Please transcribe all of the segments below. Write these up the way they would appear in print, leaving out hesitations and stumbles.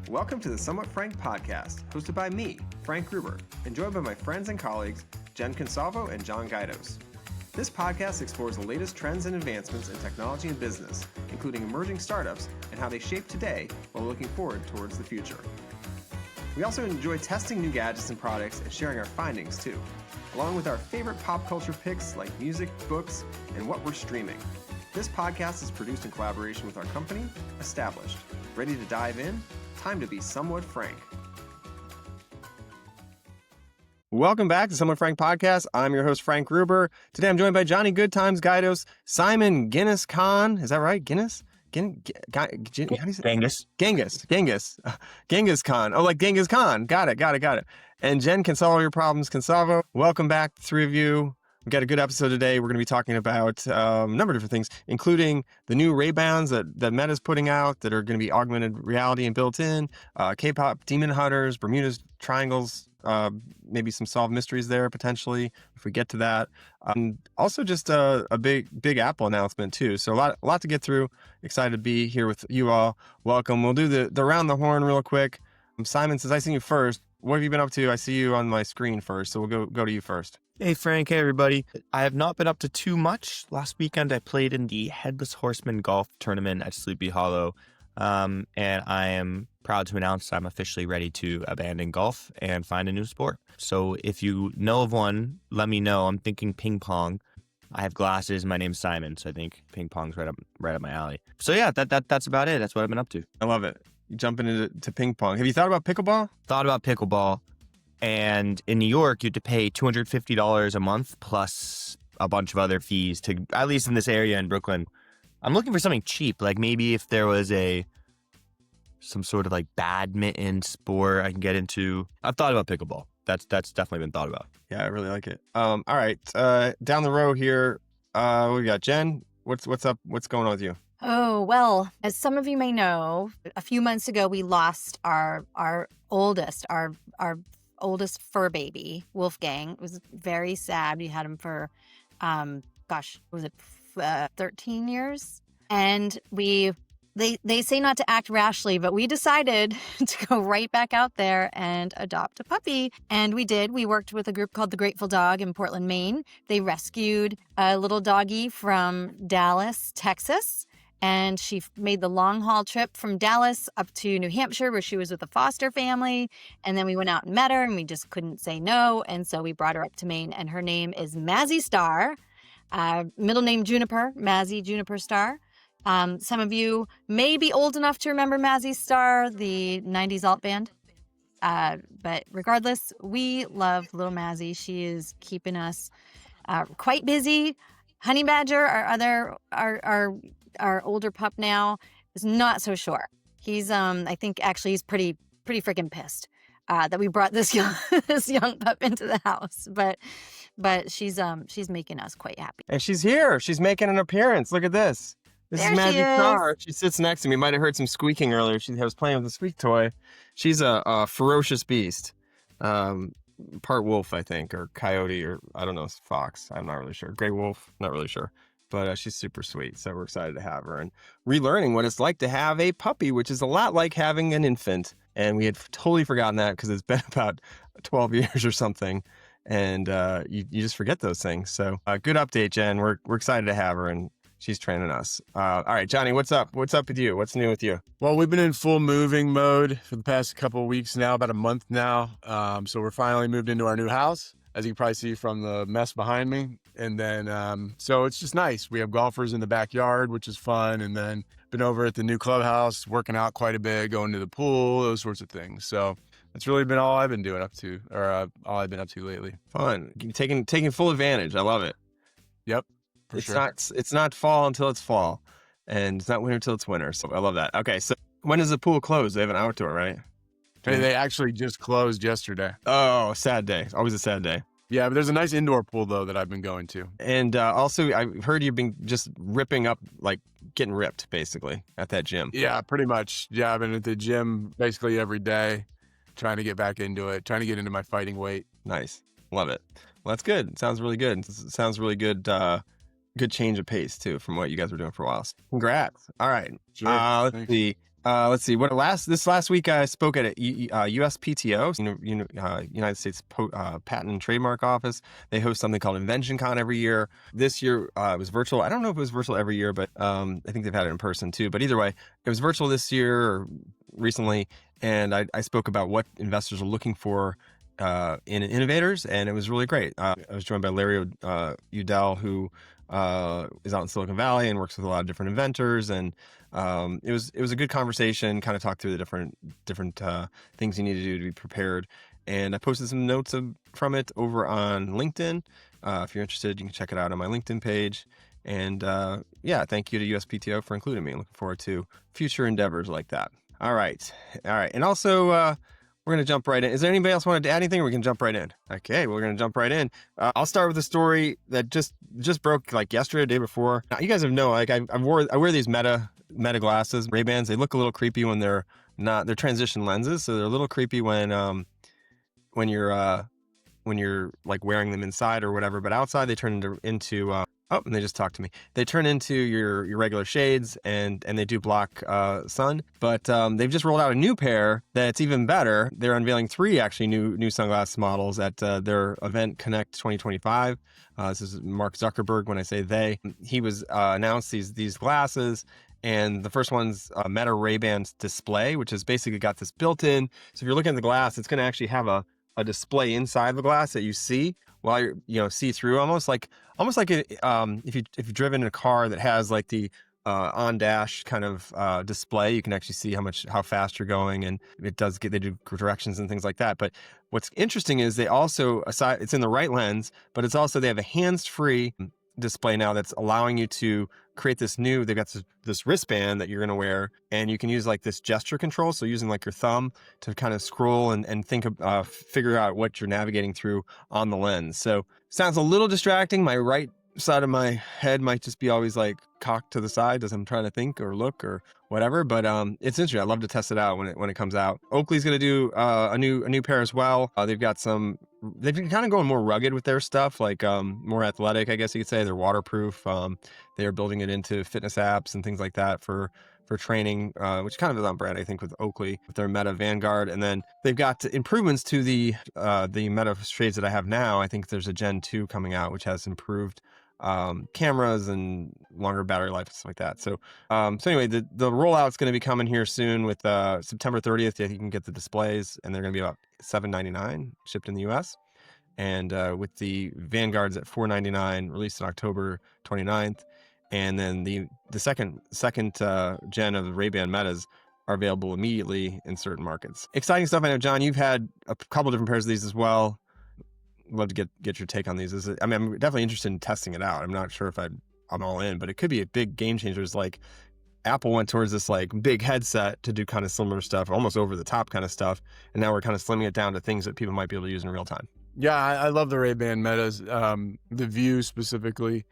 Welcome to the Somewhat Frank podcast, hosted by me, Frank Gruber, and joined by my friends and colleagues, Jen Consalvo and John Guidos. This podcast explores the latest trends and advancements in technology and business, including emerging startups and how they shape today while looking forward towards the future. We also enjoy testing new gadgets and products and sharing our findings too, along with our favorite pop culture picks like music, books, and what we're streaming. This podcast is produced in collaboration with our company, Established. Ready to dive in? Time to be somewhat frank. Welcome back to Somewhat Frank Podcast. I'm your host, Frank Gruber. Today I'm joined by Johnny Goodtimes Guidos, Simon Kahan. Is that right? Genghis Khan. Oh, like Genghis Khan. Got it. And Jen Consalvo your problems, Consalvo. Welcome back, the three of you. We've got a good episode today. We're going to be talking about a number of different things, including the new Ray-Bans that Meta's putting out that are going to be augmented reality and built in, K-pop demon hunters, Bermuda's triangles, maybe some solved mysteries there potentially if we get to that. Also just a big Apple announcement too. So a lot to get through. Excited to be here with you all. Welcome. We'll do the round the horn real quick. Simon, since I see you first, what have you been up to? I see you on my screen first, so we'll go to you first. Hey, Frank. Hey, everybody. I have not been up to too much. Last weekend, I played in the Headless Horseman golf tournament at Sleepy Hollow, and I am proud to announce I'm officially ready to abandon golf and find a new sport. So if you know of one, let me know. I'm thinking ping pong. I have glasses. My name's Simon, so I think ping pong's right up my alley. So yeah, that's about it. That's what I've been up to. I love it. You jumping into ping pong. Have you thought about pickleball? Thought about pickleball. And in New York, you had to pay $250 a month plus a bunch of other fees to, at least in this area in Brooklyn. I'm looking for something cheap, like maybe if there was some sort of like badminton sport I can get into. I've thought about pickleball. That's definitely been thought about. Yeah, I really like it. All right, down the row here, we got Jen. What's up? What's going on with you? Oh, well, as some of you may know, a few months ago, we lost our oldest fur baby, Wolfgang. It was very sad. We had him for, 13 years? And they say not to act rashly, but we decided to go right back out there and adopt a puppy. And we did. We worked with a group called the Grateful Dog in Portland, Maine. They rescued a little doggie from Dallas, Texas. And she made the long haul trip from Dallas up to New Hampshire, where she was with a foster family. And then we went out and met her, and we just couldn't say no. And so we brought her up to Maine, and her name is Mazzy Star, middle name Juniper, Mazzy Juniper Star. Some of you may be old enough to remember Mazzy Star, the 90s alt band. But regardless, we love little Mazzy. She is keeping us quite busy. Honey Badger, our older pup now, is not so sure. He's I think actually he's pretty freaking pissed that we brought this young pup into the house. But she's making us quite happy. And she's here. She's making an appearance. Look at this. This there is Magic she is. Star. She sits next to me. You might have heard some squeaking earlier. She was playing with a squeak toy. She's a ferocious beast. Part wolf, I think, or coyote, or I don't know, fox. I'm not really sure. Gray wolf, not really sure. But she's super sweet, so we're excited to have her and relearning what it's like to have a puppy, which is a lot like having an infant. And we had totally forgotten that because it's been about 12 years or something, and you just forget those things. So good update, Jen. We're excited to have her, and she's training us. All right, Johnny, what's up? What's up with you? What's new with you? Well, we've been in full moving mode for the past couple of weeks now, about a month now. So we're finally moved into our new house, as you can probably see from the mess behind me. And then, so it's just nice. We have golfers in the backyard, which is fun. And then been over at the new clubhouse, working out quite a bit, going to the pool, those sorts of things. So that's really been all I've been doing all I've been up to lately. Fun. Taking full advantage. I love it. Yep. It's not fall until it's fall, and it's not winter until it's winter. So I love that. Okay. So when does the pool close? They have an outdoor, right? They actually just closed yesterday. Oh, sad day. Always a sad day. Yeah, but there's a nice indoor pool, though, that I've been going to. And also, I heard you've been just ripping up, like getting ripped, basically, at that gym. Yeah, pretty much. Yeah, I've been at the gym basically every day, trying to get back into it, trying to get into my fighting weight. Nice. Love it. Well, that's good. It sounds really good. It sounds really good. Good change of pace, too, from what you guys were doing for a while. So congrats. All right. Sure. Let's see. Let's see. This last week I spoke at a USPTO, United States Patent and Trademark Office. They host something called Invention Con every year. This year it was virtual. I don't know if it was virtual every year, but I think they've had it in person too. But either way, it was virtual this year or recently, and I spoke about what investors are looking for in innovators, and it was really great. I was joined by Larry Udell, who is out in Silicon Valley and works with a lot of different inventors, and it was a good conversation. Kind of talked through the different things you need to do to be prepared, and I posted some notes from it over on LinkedIn. If you're interested, you can check it out on my LinkedIn page. And yeah, thank you to USPTO for including me. Looking forward to future endeavors like that. All right, and also. We're going to jump right in. Is there anybody else wanted to add anything, or we can jump right in? Okay, we're going to jump right in. I'll start with a story that just broke like yesterday, the day before. Now, you guys know, like I wear these Meta glasses, Ray-Bans. They look a little creepy when they're transition lenses, so they're a little creepy when you're like wearing them inside or whatever. But outside, they turn into and they just talked to me. They turn into your regular shades, and they do block sun. But they've just rolled out a new pair that's even better. They're unveiling 3 actually new sunglass models at their event Connect 2025. This is Mark Zuckerberg. When I say they, he was announced these glasses. And the first one's Meta Ray-Ban display, which has basically got this built in. So if you're looking at the glass, it's going to actually have a display inside the glass that you see while you're see through, almost like if you've driven in a car that has like the on dash kind of display, you can actually see how fast you're going, and they do directions and things like that. But what's interesting is they also, it's in the right lens, but it's also, they have a hands-free display now that's allowing you to create they've got this wristband that you're going to wear, and you can use like this gesture control. So using like your thumb to kind of scroll and think of, figure out what you're navigating through on the lens. So sounds a little distracting. My right side of my head might just be always like cocked to the side as I'm trying to think or look or whatever. But it's interesting. I'd love to test it out when it comes out. Oakley's going to do a new pair as well. They've been kind of going more rugged with their stuff, like more athletic, I guess you could say. They're waterproof. They are building it into fitness apps and things like that for training, which kind of is on brand, I think, with Oakley, with their Meta Vanguard. And then they've got improvements to the Meta shades that I have now. I think there's a Gen 2 coming out, which has improved cameras and longer battery life and stuff like that. So anyway, the rollout's going to be coming here soon with September 30th. I think you can get the displays, and they're going to be about $7.99 shipped in the US. And with the Vanguards at $4.99, released on October 29th. And then the second gen of the Ray-Ban Metas are available immediately in certain markets. Exciting stuff. I know, John, you've had a couple different pairs of these as well. Love to get your take on these. I'm definitely interested in testing it out. I'm not sure if I'm all in, but it could be a big game changer. It's like Apple went towards this like big headset to do kind of similar stuff, almost over the top kind of stuff. And now we're kind of slimming it down to things that people might be able to use in real time. Yeah, I love the Ray-Ban Metas, the View specifically.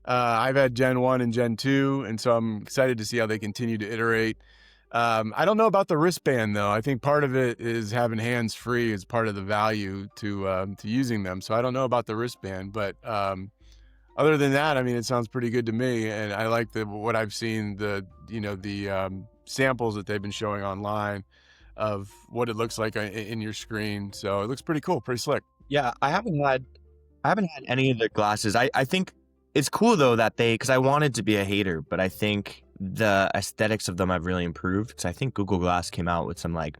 I've had Gen 1 and Gen 2, and so I'm excited to see how they continue to iterate. I don't know about the wristband, though. I think part of it is having hands-free is part of the value to using them. So I don't know about the wristband, but other than that, I mean, it sounds pretty good to me, and I like what I've seen, the samples that they've been showing online of what it looks like in your screen. So it looks pretty cool, pretty slick. Yeah, I haven't had any of the glasses. I think it's cool though that because I wanted to be a hater, but I think the aesthetics of them have really improved. Because I think Google Glass came out with some like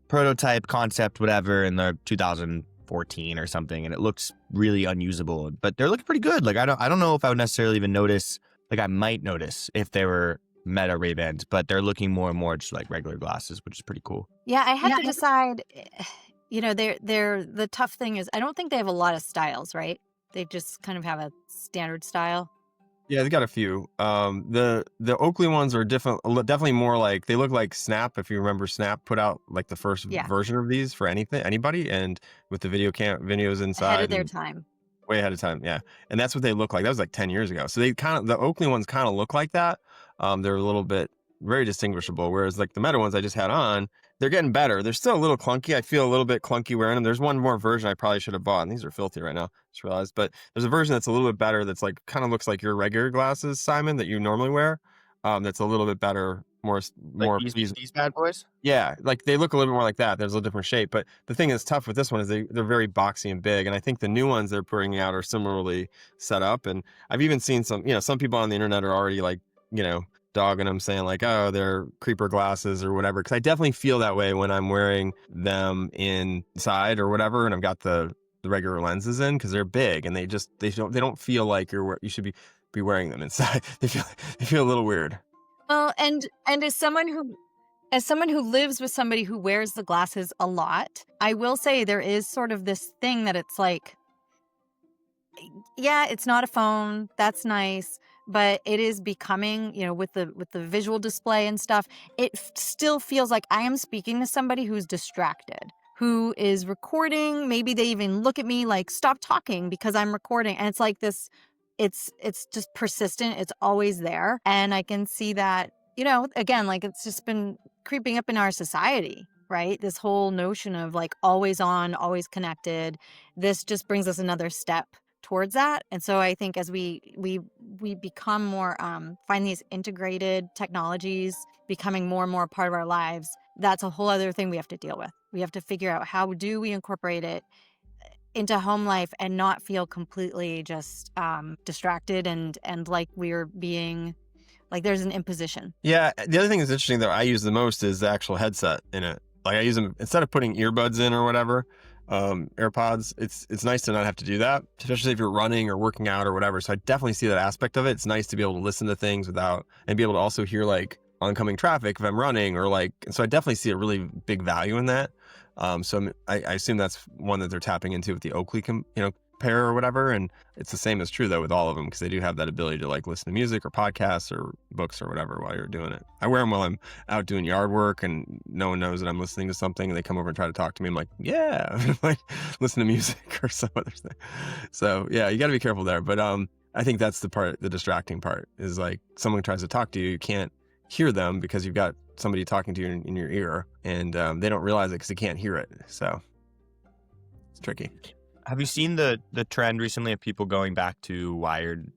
prototype concept, whatever, in the 2014 or something, and it looks really unusable. But they're looking pretty good. Like I don't know if I would necessarily even notice. Like I might notice if they were Meta Ray-Bans, but they're looking more and more just like regular glasses, which is pretty cool. Yeah, I have to decide. They're the tough thing is I don't think they have a lot of styles, right? They just kind of have a standard style. Yeah, they got a few. The Oakley ones are definitely more like, they look like Snap. If you remember, Snap put out like the first version of these for anybody, and with the videos inside. Ahead of their time. Way ahead of time, yeah. And that's what they look like. That was like 10 years ago. So the Oakley ones kind of look like that. They're a little bit very distinguishable. Whereas like the Meta ones I just had on, they're getting better. They're still a little clunky. I feel a little bit clunky wearing them. There's one more version I probably should have bought, and these are filthy right now, just realized. But there's a version that's a little bit better that's like kind of looks like your regular glasses, Simon, that you normally wear. That's a little bit better, more Like pleasing. these bad boys? Yeah, like they look a little bit more like that. There's a little different shape, but the thing that's tough with this one is they're very boxy and big, and I think the new ones they're bringing out are similarly set up. And I've even seen some people on the internet are already like, dogging them, saying like, oh, they're creeper glasses or whatever. Because I definitely feel that way when I'm wearing them inside or whatever, and I've got the regular lenses in because they're big and they don't feel like you should be wearing them inside. They feel a little weird. Well, and as someone who lives with somebody who wears the glasses a lot, I will say there is sort of this thing that it's like, yeah, it's not a phone. That's nice. But it is becoming, with the visual display and stuff, it still feels like I am speaking to somebody who's distracted, who is recording. Maybe they even look at me like, stop talking because I'm recording. And it's like this, it's just persistent. It's always there. And I can see that, again, like it's just been creeping up in our society, right? This whole notion of like always on, always connected. This just brings us another step towards that. And so I think as we become more, find these integrated technologies becoming more and more a part of our lives, that's a whole other thing we have to deal with. We have to figure out how do we incorporate it into home life and not feel completely just distracted and like we're being, like there's an imposition. Yeah. The other thing that's interesting that I use the most is the actual headset in it. Like I use them instead of putting earbuds in or whatever, AirPods. It's nice to not have to do that, especially if you're running or working out or whatever. So I definitely see that aspect of it. It's nice to be able to listen to things and be able to also hear like oncoming traffic if I'm running or like, so I definitely see a really big value in that. So I assume that's one that they're tapping into with the Oakley, pair or whatever. And it's the same as true though with all of them, because they do have that ability to like listen to music or podcasts or books or whatever while you're doing it. I wear them while I'm out doing yard work and no one knows that I'm listening to something and they come over and try to talk to me. I'm like, yeah, like listen to music or some other thing. So yeah, you got to be careful there. But I think that's the distracting part is like someone tries to talk to you, you can't hear them because you've got somebody talking to you in your ear, and they don't realize it because they can't hear it. So it's tricky. Have you seen the trend recently of people going back to wired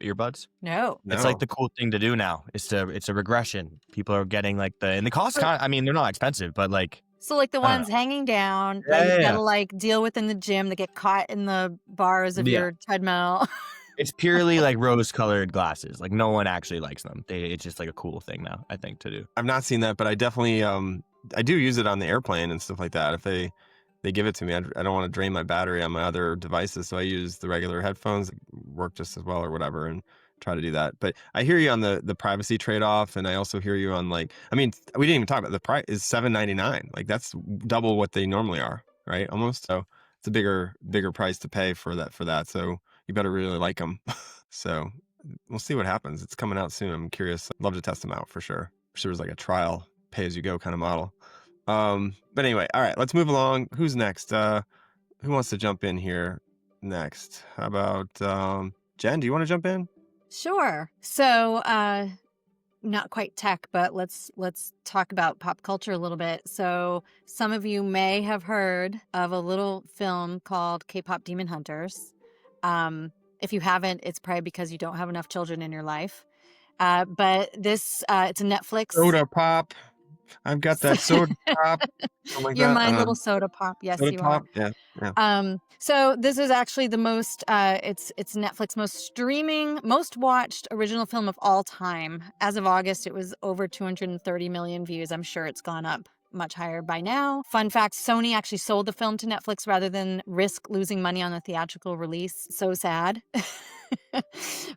earbuds? No. It's like the cool thing to do now. It's a regression. People are getting like and the cost, I mean, they're not expensive, but like. So like the ones hanging down that you gotta like deal with in the gym that get caught in the bars of your treadmill. It's purely like rose-colored glasses. Like no one actually likes them. It's just like a cool thing now, I think, to do. I've not seen that, but I definitely I do use it on the airplane and stuff like that. If they give it to me, I don't want to drain my battery on my other devices, so I use the regular headphones that work just as well or whatever, and try to do that. But I hear you on the privacy trade-off, and I also hear you on like, I mean, we didn't even talk about the price is $7.99. Like that's double what they normally are, right? Almost. So it's a bigger price to pay for that. So you better really like them. So we'll see what happens. It's coming out soon. I'm curious. I'd love to test them out for sure. Wish there was like a trial, pay-as-you-go kind of model. But anyway, all right, let's move along. Who's next? Who wants to jump in here next? How about Jen? Do you want to jump in? Sure. So not quite tech, but let's talk about pop culture a little bit. So some of you may have heard of a little film called K-pop Demon Hunters. If you haven't, it's probably because you don't have enough children in your life. But this, it's a Netflix. Soda pop. I've got that soda pop. Like You're that. my little soda pop. Yes, soda you pop? are. Yeah. So this is actually the most, it's Netflix most watched original film of all time. As of August, it was over 230 million views. I'm sure it's gone up much higher by now. Fun fact, Sony actually sold the film to Netflix rather than risk losing money on the theatrical release. So sad.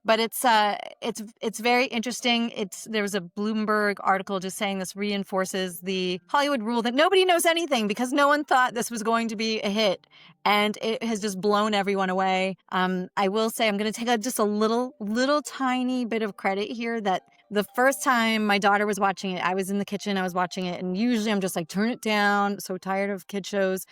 But it's very interesting. There was a Bloomberg article just saying this reinforces the Hollywood rule that nobody knows anything because no one thought this was going to be a hit, and it has just blown everyone away. I will say I'm going to take just a little tiny bit of credit here that the first time my daughter was watching it, I was in the kitchen, I was watching it, and usually I'm just like, turn it down, so tired of kid shows.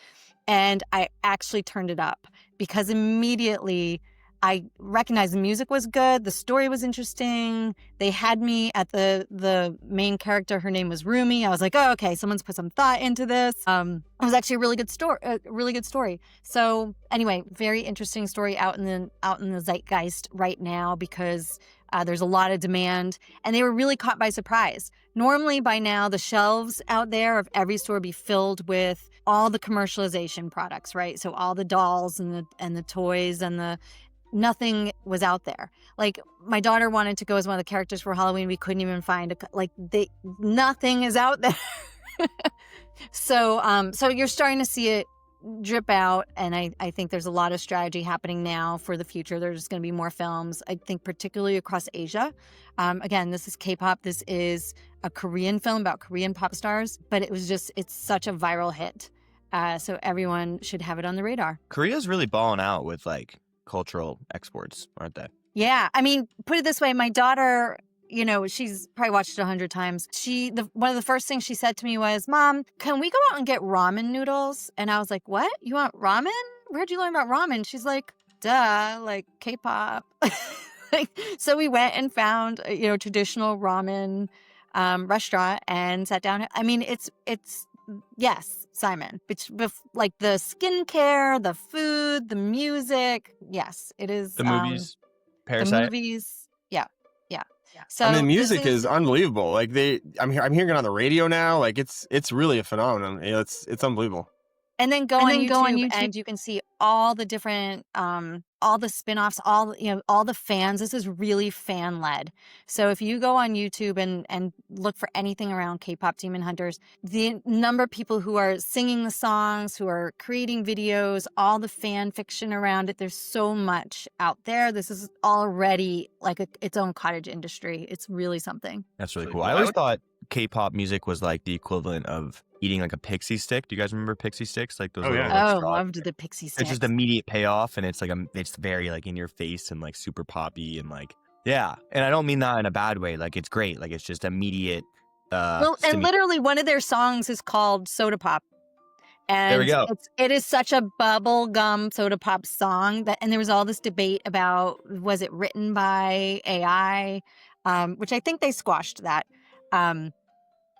And I actually turned it up because immediately I recognized the music was good, the story was interesting. They had me at the main character. Her name was Rumi. I was like, oh, okay, someone's put some thought into this. It was actually a really good story. So anyway, very interesting story out in the zeitgeist right now because There's a lot of demand, and they were really caught by surprise. Normally, by now, the shelves out there of every store be filled with all the commercialization products, right? So all the dolls and the toys and the nothing was out there. Like my daughter wanted to go as one of the characters for Halloween. We couldn't even find nothing is out there. So you're starting to see it drip out, and I think there's a lot of strategy happening now for the future. There's going to be more films, I think, particularly across Asia. Again, this is K-pop. This is a Korean film about Korean pop stars, but it's such a viral hit. So everyone should have it on the radar. Korea's really balling out with like cultural exports, aren't they? Yeah. I mean, put it this way, my daughter, she's probably watched it 100 times. One of the first things she said to me was, "Mom, can we go out and get ramen noodles?" And I was like, "What? You want ramen? Where'd you learn about ramen?" She's like, "Duh, like K-pop." So we went and found, traditional ramen restaurant and sat down. I mean, it's yes, Simon. It's like the skincare, the food, the music. Yes, it is. The movies, Parasite. The movies, yeah. So and the music is unbelievable. Like I'm hearing it on the radio now. Like it's really a phenomenon. It's unbelievable. And then go on YouTube and you can see all the different, all the spin-offs, all the fans. This is really fan-led. So if you go on YouTube and look for anything around K-pop Demon Hunters, the number of people who are singing the songs, who are creating videos, all the fan fiction around it, there's so much out there. This is already like its own cottage industry. It's really something. That's really cool. I always thought K-pop music was like the equivalent of eating like a pixie stick. Do you guys remember pixie sticks? Like those. Loved the pixie sticks. It's just immediate payoff, and it's like it's very like in your face and like super poppy and like yeah. And I don't mean that in a bad way. Like it's great. Like it's just immediate. And literally one of their songs is called Soda Pop. And there we go. It is such a bubble gum soda pop song and there was all this debate about, was it written by AI? Which I think they squashed that.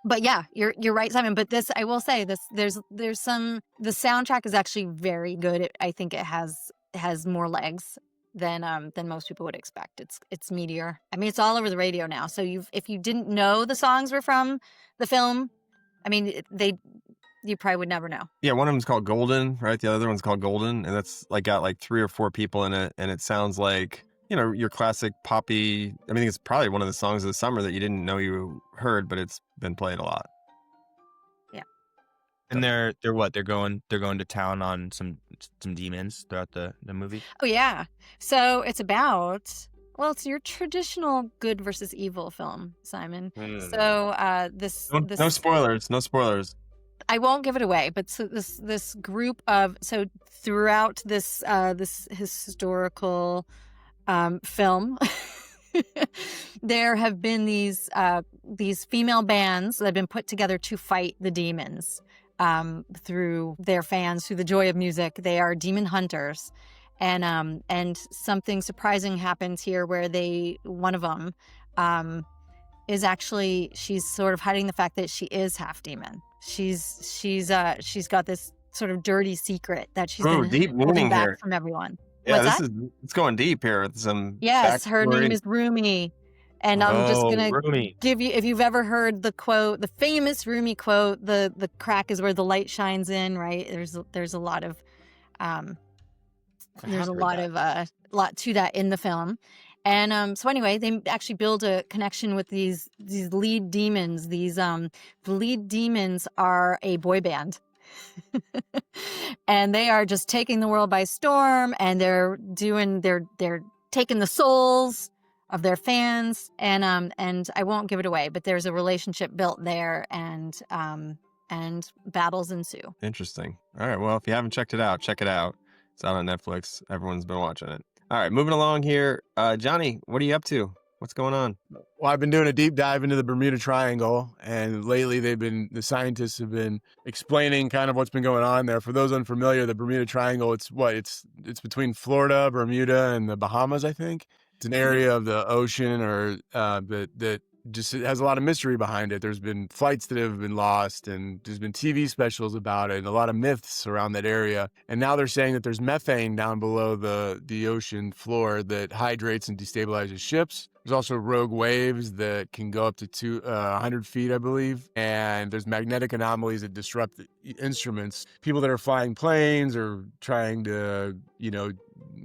But yeah, you're right, Simon. But this, I will say, there's some. The soundtrack is actually very good. I think it has more legs than most people would expect. It's meatier. I mean, it's all over the radio now. So if you didn't know the songs were from the film, I mean, you probably would never know. Yeah, one of them's called Golden, right? The other one's called Golden, and that's like got like 3 or 4 people in it, and it sounds like your classic poppy. I mean, it's probably one of the songs of the summer that you didn't know you heard, but it's been played a lot. Yeah. And they're what? They're going to town on some demons throughout the movie. Oh yeah. So it's about, well, it's your traditional good versus evil film, Simon. So no spoilers. No spoilers. I won't give it away, but so this group of throughout this historical film, there have been these female bands that have been put together to fight the demons through their fans, through the joy of music. They are demon hunters, and something surprising happens here where one of them is actually, she's sort of hiding the fact that she is half demon. She's got this sort of dirty secret that she's been holding back from everyone. Yeah, it's going deep here with some. Yes, her name is Rumi, and I'm just gonna Rumi. give you, if you've ever heard the quote, the famous Rumi quote, the crack is where the light shines in, right? There's a lot of lot to that in the film. And so anyway, they actually build a connection with these lead demons. The lead demons are a boy band. And they are just taking the world by storm, and they're taking the souls of their fans, and I won't give it away, but there's a relationship built there, and battles ensue. Interesting. All right, well, if you haven't checked it out, check it out. It's out on Netflix. Everyone's been watching it. All right, moving along here. Johnny, what are you up to? What's going on? Well, I've been doing a deep dive into the Bermuda Triangle, and lately the scientists have been explaining kind of what's been going on there. For those unfamiliar, the Bermuda Triangle, it's between Florida, Bermuda, and the Bahamas, I think. It's an area of the ocean that just has a lot of mystery behind it. There's been flights that have been lost, and there's been TV specials about it, and a lot of myths around that area. And now they're saying that there's methane down below the ocean floor that hydrates and destabilizes ships. There's also rogue waves that can go up to 100 feet, I believe. And there's magnetic anomalies that disrupt the instruments. People that are flying planes or trying to,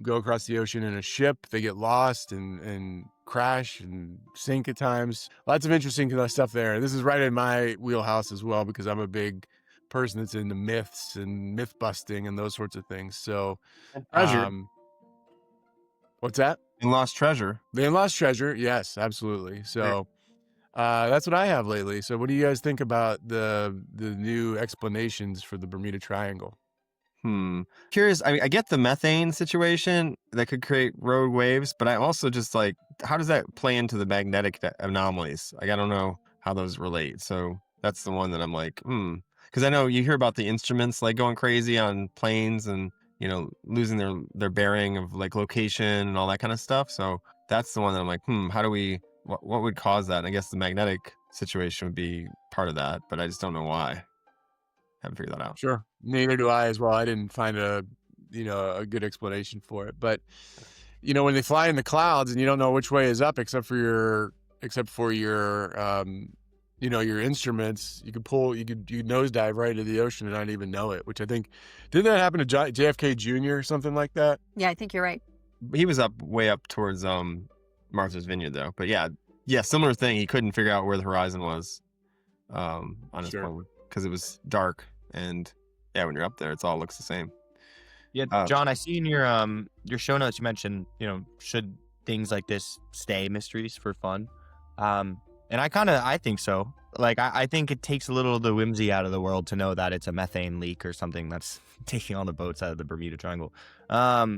go across the ocean in a ship, they get lost and crash and sink at times. Lots of interesting stuff there. This is right in my wheelhouse as well, because I'm a big person that's into myths and myth busting and those sorts of things. So, And treasure. What's that? And lost treasure. The lost treasure. Yes, absolutely. So, that's what I have lately. So, what do you guys think about the new explanations for the Bermuda Triangle? Curious. I get the methane situation that could create rogue waves, but I'm also just like, how does that play into the magnetic anomalies? Like, I don't know how those relate. So that's the one that I'm like, because I know you hear about the instruments like going crazy on planes and losing their bearing of like location and all that kind of stuff. So that's the one that I'm like, how do we? What would cause that? And I guess the magnetic situation would be part of that, but I just don't know why. Haven't figured that out. Sure. Neither do I as well. I didn't find a good explanation for it. But, when they fly in the clouds and you don't know which way is up except for your your instruments, you could nosedive right into the ocean and not even know it, which I think, didn't that happen to JFK Jr. or something like that? Yeah, I think you're right. He was way up towards Martha's Vineyard though. But yeah, similar thing. He couldn't figure out where the horizon was on his phone because it was dark, and when you're up there, it all looks the same. Yeah, John, I see in your show notes you mentioned, should things like this stay mysteries for fun? And I think so. Like, I think it takes a little of the whimsy out of the world to know that it's a methane leak or something that's taking all the boats out of the Bermuda Triangle. Yeah,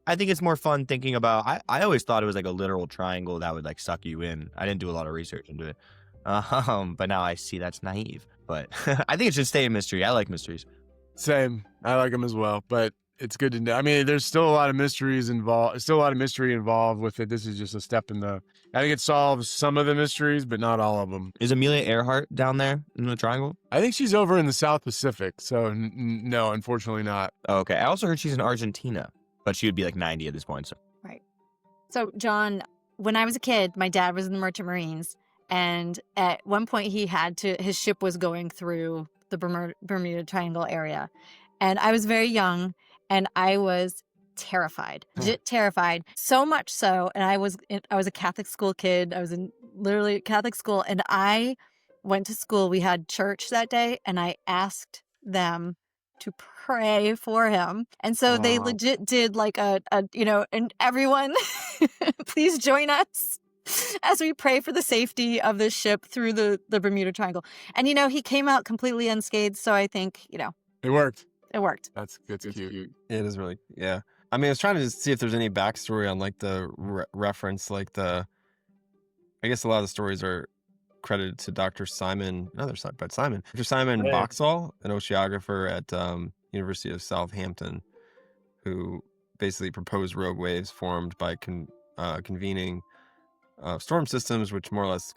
I think it's more fun thinking about, I always thought it was like a literal triangle that would like suck you in. I didn't do a lot of research into it. But now I see that's naive. But I think it should stay a mystery. I like mysteries. Same. I like them as well. But it's good to know. I mean, there's still a lot of mysteries involved. Still a lot of mystery involved with it. This is just a step in the. I think it solves some of the mysteries, but not all of them. Is Amelia Earhart down there in the triangle? I think she's over in the South Pacific. So no, unfortunately not. Oh, okay. I also heard she's in Argentina, but she would be like 90 at this point. So. Right. So, John, when I was a kid, my dad was in the Merchant Marines. And at one point his ship was going through the Bermuda Triangle area. And I was very young and I was terrified, terrified. So much so. And I was a Catholic school kid. I was in literally Catholic school. And I went to school. We had church that day and I asked them to pray for him. And so they legit did like and everyone, please join us as we pray for the safety of this ship through the Bermuda Triangle. And, he came out completely unscathed. So I think, it worked. It worked. That's cute. It is really, yeah. I mean, I was trying to just see if there's any backstory on like the reference, like I guess a lot of the stories are credited to Dr. Simon, Dr. Simon Boxall, an oceanographer at University of Southampton, who basically proposed rogue waves formed by convening storm systems, which more or less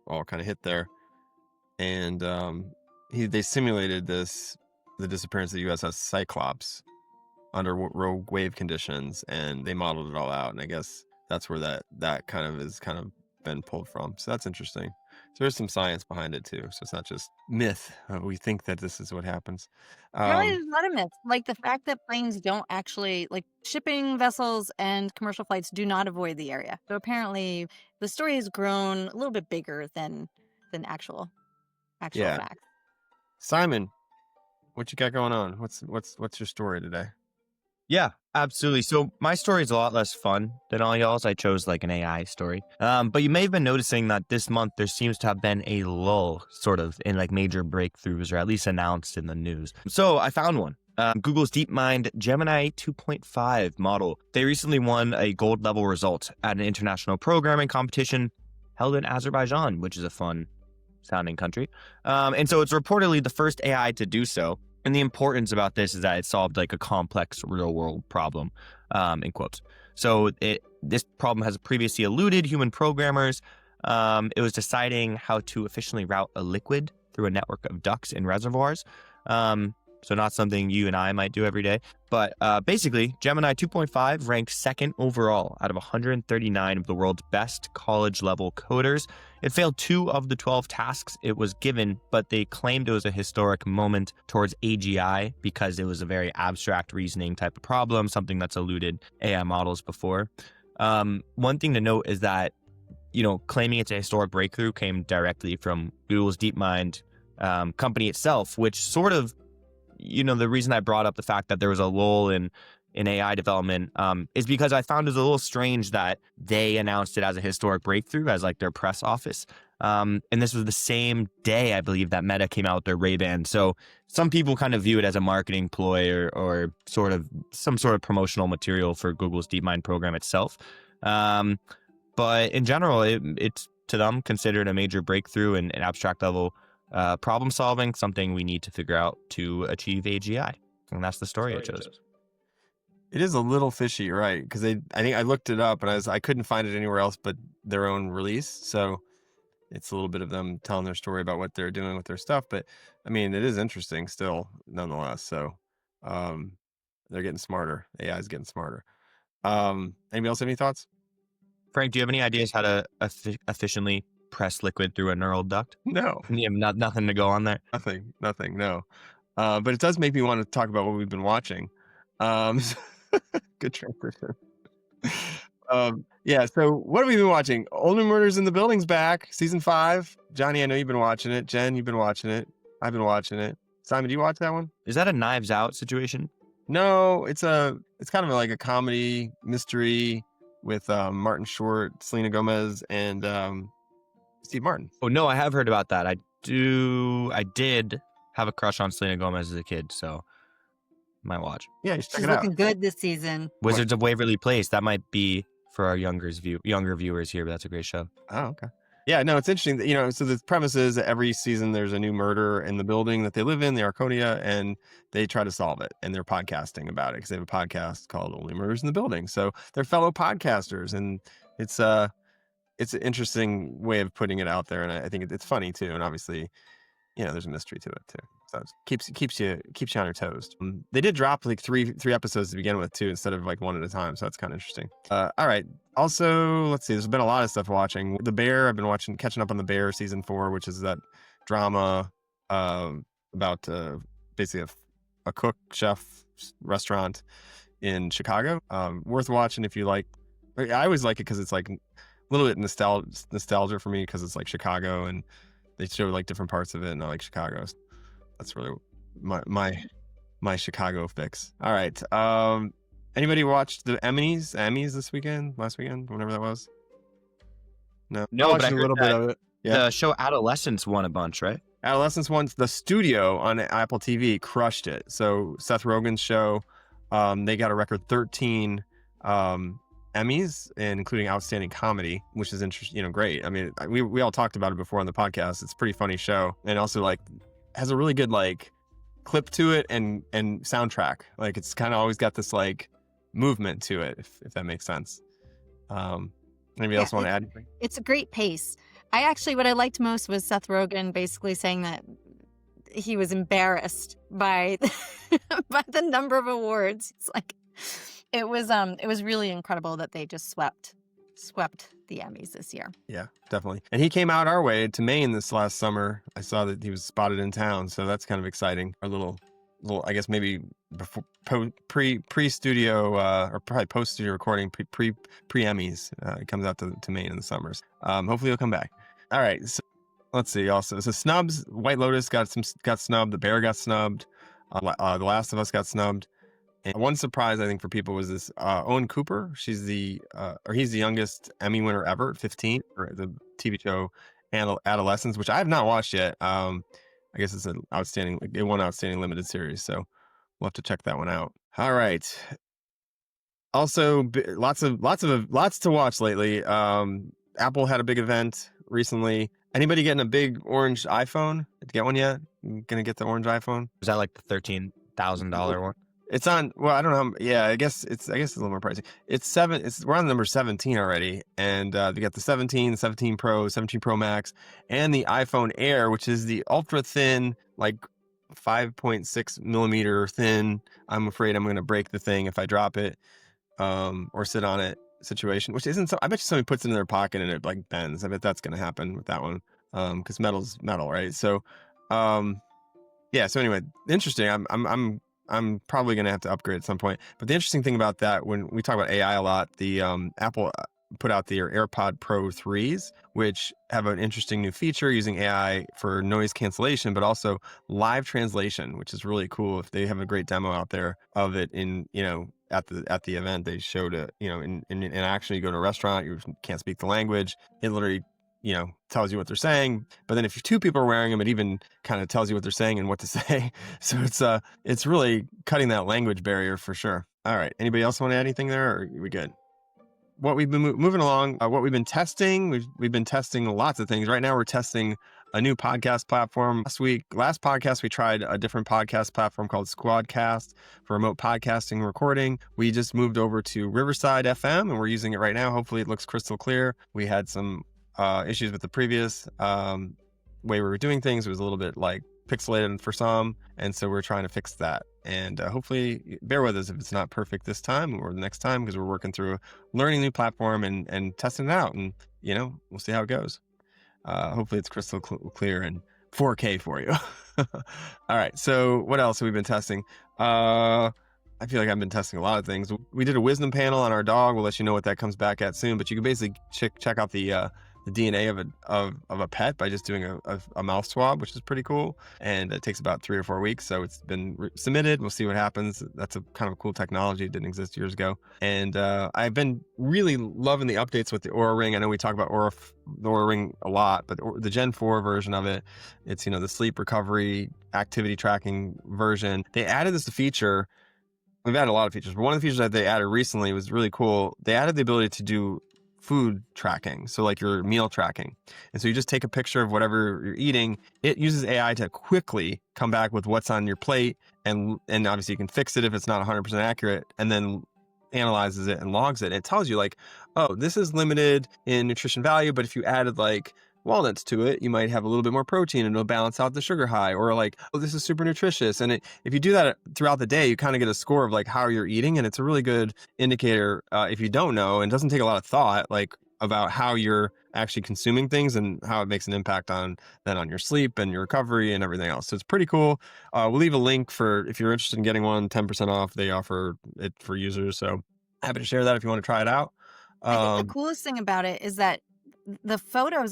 all hit there, and they simulated the disappearance of the USS Cyclops under rogue wave conditions, and they modeled it all out. And I guess that's where that is been pulled from. So that's interesting. So there's some science behind it too. So it's not just myth. We think that this is what happens. Really, there's not a myth. Like the fact that planes don't actually, like shipping vessels and commercial flights do not avoid the area. So apparently the story has grown a little bit bigger than actual facts. Simon, what you got going on? What's your story today? Yeah, absolutely. So my story is a lot less fun than all y'all's. I chose like an AI story. But you may have been noticing that this month there seems to have been a lull sort of in like major breakthroughs, or at least announced in the news. So I found one. Google's DeepMind Gemini 2.5 model. They recently won a gold level result at an international programming competition held in Azerbaijan, which is a fun sounding country. And so it's reportedly the first AI to do so. And the importance about this is that it solved like a complex real world problem, in quotes. So this problem has previously eluded human programmers. It was deciding how to efficiently route a liquid through a network of ducts in reservoirs. So not something you and I might do every day. But basically, Gemini 2.5 ranked second overall out of 139 of the world's best college-level coders. It failed 2 of the 12 tasks it was given, but they claimed it was a historic moment towards AGI because it was a very abstract reasoning type of problem, something that's eluded AI models before. One thing to note is that, claiming it's a historic breakthrough came directly from Google's DeepMind company itself, which sort of, the reason I brought up the fact that there was a lull in AI development is because I found it was a little strange that they announced it as a historic breakthrough as like their press office. And this was the same day, I believe, that Meta came out with their Ray-Ban. So some people kind of view it as a marketing ploy or sort of some sort of promotional material for Google's DeepMind program itself. But in general, it's to them considered a major breakthrough in abstract level problem solving, something we need to figure out to achieve AGI. And that's the story I chose. It is a little fishy, right? Because I think I looked it up and I couldn't find it anywhere else but their own release. So it's a little bit of them telling their story about what they're doing with their stuff. But I mean, it is interesting still, nonetheless. So they're getting smarter. AI is getting smarter. Anybody else have any thoughts? Frank, do you have any ideas how to efficiently press liquid through a neural duct? No. You have nothing to go on there? Nothing, no. But it does make me want to talk about what we've been watching. Good transition. Yeah, so what have we been watching? Only Murders in the Building's back, season 5. Johnny, I know you've been watching it. Jen, you've been watching it. I've been watching it. Simon, do you watch that one? Is that a Knives Out situation? No, it's kind of like a comedy mystery with Martin Short, Selena Gomez, and Steve Martin. Oh no, I have heard about that. I did have a crush on Selena Gomez as a kid, so might watch. Yeah, you should check She's it out. looking good this season. Wizards of Waverly Place. That might be for our younger viewers here, but that's a great show. Oh, okay. Yeah, no, it's interesting that, so the premise is that every season there's a new murder in the building that they live in, the Arconia, and they try to solve it. And they're podcasting about it because they have a podcast called Only Murders in the Building. So they're fellow podcasters, and it's an interesting way of putting it out there. And I think it's funny too. And obviously, there's a mystery to it too. So it keeps you on your toes. They did drop like three episodes to begin with too, instead of like one at a time. So that's kind of interesting. All right. Also, let's see. There's been a lot of stuff watching. The Bear. I've been catching up on The Bear season 4, which is that drama about basically a cook chef restaurant in Chicago. Worth watching if you like. I always like it because it's like a little bit nostalgia for me because it's like Chicago and they show like different parts of it, and I like Chicago. That's really my Chicago fix. All right. Anybody watched the Emmys last weekend, whenever that was? No, No, but I a heard little bit of it. Yeah. The show Adolescence won a bunch, right? Adolescence won. The studio on Apple TV crushed it. So Seth Rogen's show, they got a record 13 Emmys, and including Outstanding Comedy, which is interesting, great. I mean, we all talked about it before on the podcast. It's a pretty funny show, and also like has a really good like clip to it and soundtrack. Like it's kind of always got this like movement to it, if that makes sense. Anybody else want to add anything? It's a great pace. What I liked most was Seth Rogen basically saying that he was embarrassed by by the number of awards. It's like it was really incredible that they just swept the Emmys this year. Yeah, definitely. And he came out our way to Maine this last summer. I saw that he was spotted in town, so that's kind of exciting. Our little I guess maybe before pre-studio or probably post-studio recording pre-Emmys. It comes out to Maine in the summers. Hopefully he'll come back. All right. So, let's see. Also, so snubs. White Lotus got snubbed. The Bear got snubbed. The Last of Us got snubbed. And one surprise I think for people was this Owen Cooper. He's the youngest Emmy winner ever, 15, for the TV show Adolescence, which I have not watched yet. I guess it's it won outstanding limited series, so we'll have to check that one out. All right. Also, lots to watch lately. Apple had a big event recently. Anybody getting a big orange iPhone? Did you get one yet? Gonna get the orange iPhone? Was that like the $13,000 one? It's on. Well, I don't know. Yeah, I guess it's a little more pricey. We're on number 17 already, and we got the 17, 17 Pro, 17 Pro Max, and the iPhone Air, which is the ultra thin, like 5.6 millimeter thin. I'm afraid I'm going to break the thing if I drop it or sit on it situation, which isn't so. I bet you somebody puts it in their pocket and it like bends. I bet that's going to happen with that one because metal's metal, right? So, yeah. So anyway, interesting. I'm probably going to have to upgrade at some point. But the interesting thing about that, when we talk about AI a lot, the Apple put out their AirPod Pro 3s, which have an interesting new feature using AI for noise cancellation, but also live translation, which is really cool. If they have a great demo out there of it in, at the event, they showed it, and actually you go to a restaurant, you can't speak the language. It literally, tells you what they're saying. But then if two people are wearing them, it even kind of tells you what they're saying and what to say. So it's really cutting that language barrier for sure. All right. Anybody else want to add anything there, or are we good? What we've been moving along, what we've been testing, we've been testing lots of things. Right now, we're testing a new podcast platform. Last podcast, we tried a different podcast platform called Squadcast for remote podcasting recording. We just moved over to Riverside FM, and we're using it right now. Hopefully, it looks crystal clear. We had some issues with the previous way we were doing things. It was a little bit like pixelated for some, and so we're trying to fix that. And hopefully bear with us if it's not perfect this time or the next time, because we're working through learning a new platform and testing it out, and we'll see how it goes. Hopefully it's crystal clear and 4K for you. All right, so what else have we been testing? I feel like I've been testing a lot of things. We did a wisdom panel on our dog. We'll let you know what that comes back at soon, but you can basically check out the DNA of a pet by just doing a mouth swab, which is pretty cool. And it takes about 3 or 4 weeks. So it's been submitted. We'll see what happens. That's a kind of cool technology. It didn't exist years ago. And I've been really loving the updates with the Oura Ring. I know we talk about the Oura Ring a lot, but the Gen 4 version of it, it's, the sleep recovery activity tracking version. They added this feature. We've added a lot of features, but one of the features that they added recently was really cool. They added the ability to do food tracking, so like your meal tracking. And so you just take a picture of whatever you're eating. It uses AI to quickly come back with what's on your plate, and obviously you can fix it if it's not 100% accurate, and then analyzes it and logs it. It tells you like, oh, this is limited in nutrition value, but if you added like walnuts to it, you might have a little bit more protein and it'll balance out the sugar high. Or like, oh, this is super nutritious. And if you do that throughout the day, you kind of get a score of like how you're eating. And it's a really good indicator if you don't know, and doesn't take a lot of thought, like about how you're actually consuming things and how it makes an impact on your sleep and your recovery and everything else. So it's pretty cool. We'll leave a link for, if you're interested in getting one, 10% off. They offer it for users. So happy to share that if you want to try it out. I think the coolest thing about it is that the photos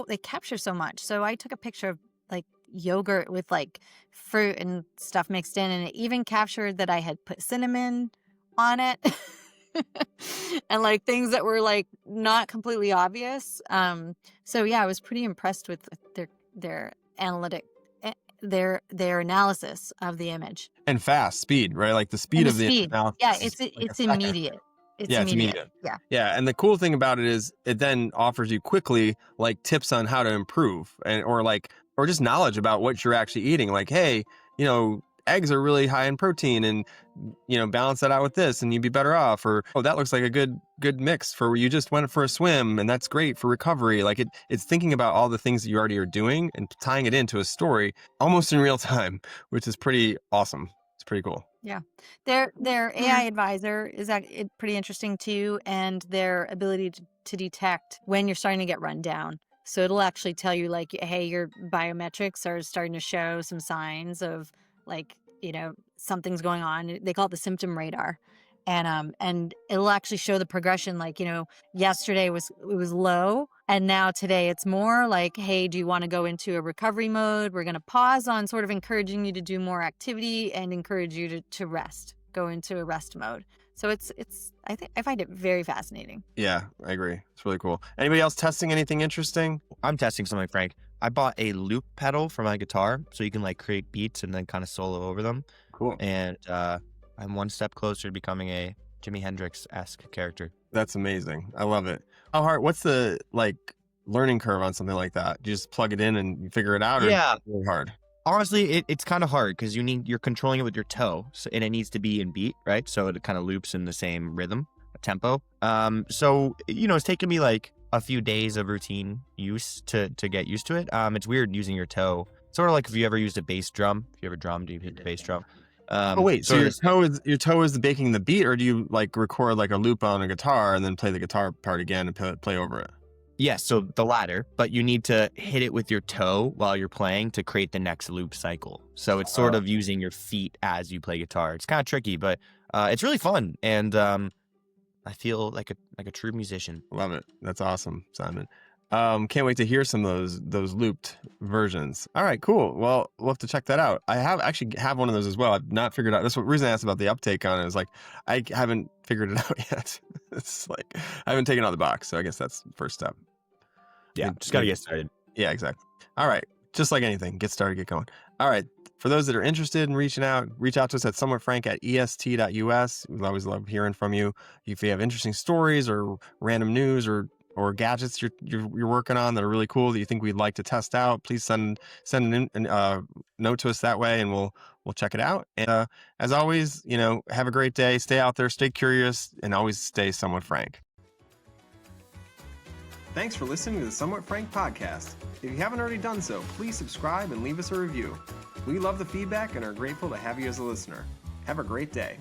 they capture so much. So I took a picture of like yogurt with like fruit and stuff mixed in, and it even captured that I had put cinnamon on it and like things that were like not completely obvious. So yeah, I was pretty impressed with their analytic, their analysis of the image. And speed, right? Like the speed of the analysis. Yeah, it's immediate. It's immediate. Yeah. And the cool thing about it is it then offers you quickly like tips on how to improve or just knowledge about what you're actually eating. Like, hey, eggs are really high in protein, and balance that out with this and you'd be better off. Or, oh, that looks like a good mix for where you just went for a swim, and that's great for recovery. Like it's thinking about all the things that you already are doing and tying it into a story almost in real time, which is pretty awesome. It's pretty cool. Yeah. Their AI advisor is pretty interesting too, and their ability to detect when you're starting to get run down. So it'll actually tell you like, hey, your biometrics are starting to show some signs of like, something's going on. They call it the symptom radar. And it'll actually show the progression. Like, yesterday it was low, and now today it's more like, hey, do you want to go into a recovery mode? We're going to pause on sort of encouraging you to do more activity and encourage you to rest, go into a rest mode. So I find it very fascinating. Yeah, I agree. It's really cool. Anybody else testing anything interesting? I'm testing something, Frank. I bought a loop pedal for my guitar, so you can like create beats and then kind of solo over them. Cool. And I'm one step closer to becoming a Jimi Hendrix-esque character. That's amazing. I love it. How hard? What's the learning curve on something like that? Do you just plug it in and you figure it out? Or yeah, it's really hard. Honestly, it's kind of hard because you're controlling it with your toe, and it needs to be in beat, right? So it kind of loops in the same rhythm, tempo. So it's taken me like a few days of routine use to get used to it. It's weird using your toe Sort of like if you ever used a bass drum. If you ever drummed, you hit the bass drum. Oh wait, so your toe is making the beat, or do you like record like a loop on a guitar and then play the guitar part again and play over it? Yes, so the latter, but you need to hit it with your toe while you're playing to create the next loop cycle. So it's sort of using your feet as you play guitar. It's kind of tricky, but it's really fun, and I feel like a true musician. Love it. That's awesome, Simon. Can't wait to hear some of those looped versions. All right, cool. Well, we'll have to check that out. I actually have one of those as well. I've not figured out. That's the reason I asked about the uptake on it. Is like I haven't figured it out yet. It's like I haven't taken it out of the box, so I guess that's the first step. Yeah, just gotta get started. Yeah, exactly. All right, just like anything, get started, get going. All right. For those that are interested in reaching out, reach out to us at somewhatfrank@est.us. We always love hearing from you. If you have interesting stories or random news or gadgets you're working on that are really cool that you think we'd like to test out, please send a note to us that way, and we'll check it out. And as always, have a great day. Stay out there, stay curious, and always stay somewhat frank. Thanks for listening to the Somewhat Frank podcast. If you haven't already done so, please subscribe and leave us a review. We love the feedback and are grateful to have you as a listener. Have a great day.